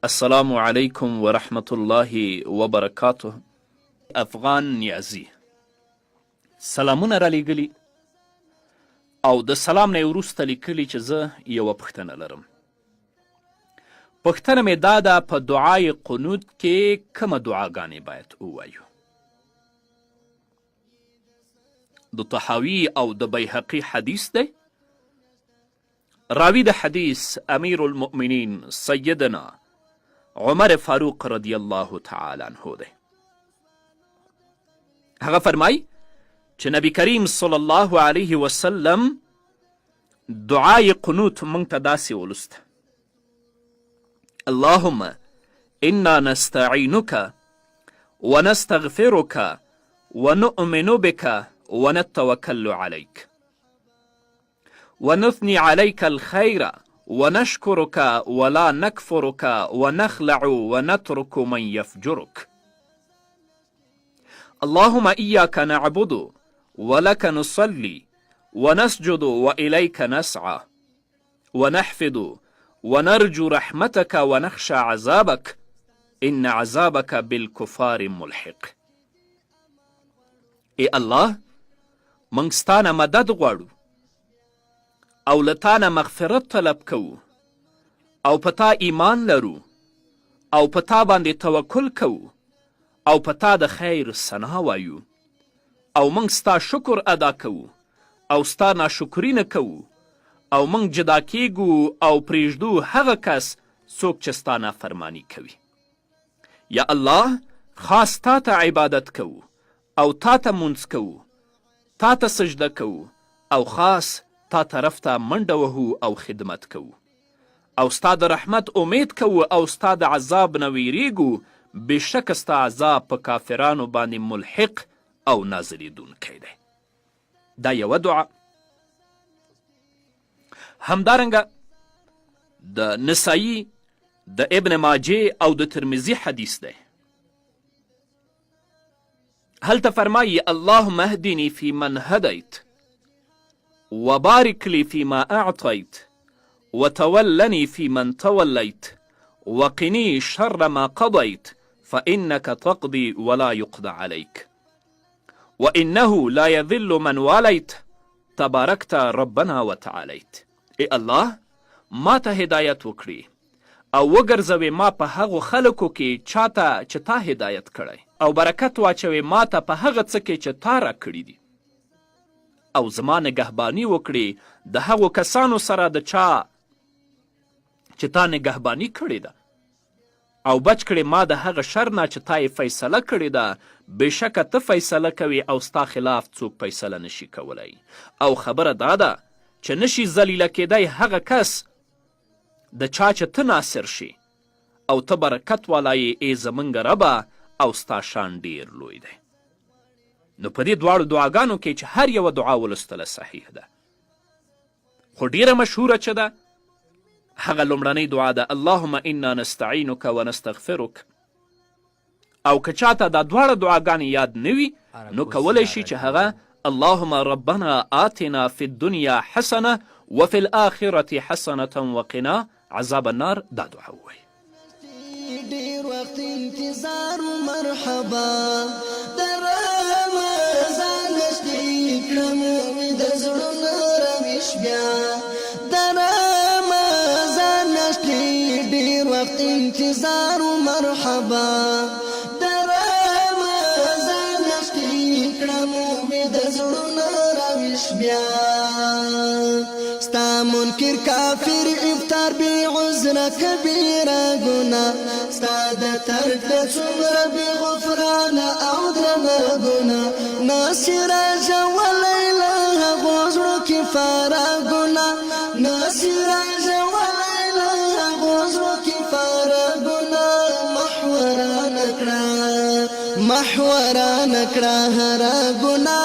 السلام علیکم ورحمت الله وبرکاته. افغان نیازی سلامونه را لیږلي او د سلام نه یې وروسته لیکلي چې زه یوه پوښتنه لرم. پوښتنه مې دا ده په دعای قنوت کې کومه دعاګانې باید ووایو؟ د طحاوي او د بیهقي حدیث دی. راوی د حدیث امیر المؤمنین سیدنا عمر فاروق رضی الله تعالی عنه دی. هغه فرمای چې نبی کریم صلی الله علیه وسلم دعای قنوت موږ ته داسې ولوسته: اللهم انا نستعینک ونستغفرک ونؤمن بك ونتوكل عليك ونثني عليك الخير ونشكرك ولا نكفرك ونخلع ونترك من يفجرك. اللهم إياك نعبد ولك نصلي ونسجد وإليك نسعى ونحفظ ونرجو رحمتك ونخشى عذابك إن عذابك بالكفار ملحق. ای الله، موږ ستانه مدد غواړو او له تانه مغفرت طلب کوو او په تا ایمان لرو او په تا باندې توکل کوو او په تا د خیر ثنا وایو او موږ ستا شکر ادا کوو او ستا ناشکري نه کوو او موږ جدا کیږو او پرېږدو هغه کس څوک چې ستا نافرماني کوي. یا الله، خاص تا ته عبادت کوو او تا ته مونځ کوو، تا ته سجده کوو او خاص تا طرف ته منډه وهو او خدمت کوو او ستا د رحمت امید کوو او ستا د عذاب نه ویریږو. بېشکه ستا عذاب په کافرانو باندې ملحق او نازلیدونکی دی. دا یوه دعا. همدارنګه د نسائی، د ابن ماجه او د ترمذي حدیث دی. هلته فرمایي: اللهم اهدني في من هديت وبارك لي فيما أعطيت وتولني في من توليت وقني شر ما قضيت فإنك تقضي ولا يقضى عليك وإنه لا يذل من واليت تباركت ربنا وتعاليت. ای الله، ما ته هدایت وکړي او وګرځوې ما په هغو خلکو کې چاته چې تا هدایت کړی او برکت واچوې ما ته په هغه څه کې چې تا را کړي دي او زما نگهبانی وکړي د هغو کسانو سره د چا چې تا نگهبانی کړې ده او بچ کړې ما د هغه شر نه چې تا یې فیصله کړې ده. بېشکه ته فیصله کوي او ستا خلاف څوک فیصله نشي کولی او خبره دا ده چې نشي ذلیله کېدی هغه کس د چا چې ته ناصر شي او ته برکت والا یې. ای زمونږ ربه، او ستا شان ډیر لوی دی. نو په دې دواړو دعاګانو کې چې هر یوه دعا ولوستله صحیح ده، خو ډیره مشهوره چې ده هغه لومړنۍ دعا ده: اللهم انا نستعینک ونستغفرک. او که چاته دا دواړه دعاګانې یاد نه وي نو کولی شي چې هغه اللهم ربنا آتنا في الدنيا حسنه وفي الآخرة حسنة وقنا عذاب النار. دا دعا ووایي. ډیر وخت انتظار مرحبا در رمضان نشتی کړم د زړونو رویش بیا در رمضان نشتی ډیر وخت انتظار مرحبا در رمضان نشتی کړم د زړونو رویش بیا ستا منکر کافر افطار بی عذر کبیره گنا ستا د ترک د څومره بی غفران او درنه گنا ناصر جولیلا غوزړو کې فارا گنا ناصر جولیلا غوزړو کې فارا گنا محورا نکړه هر گنا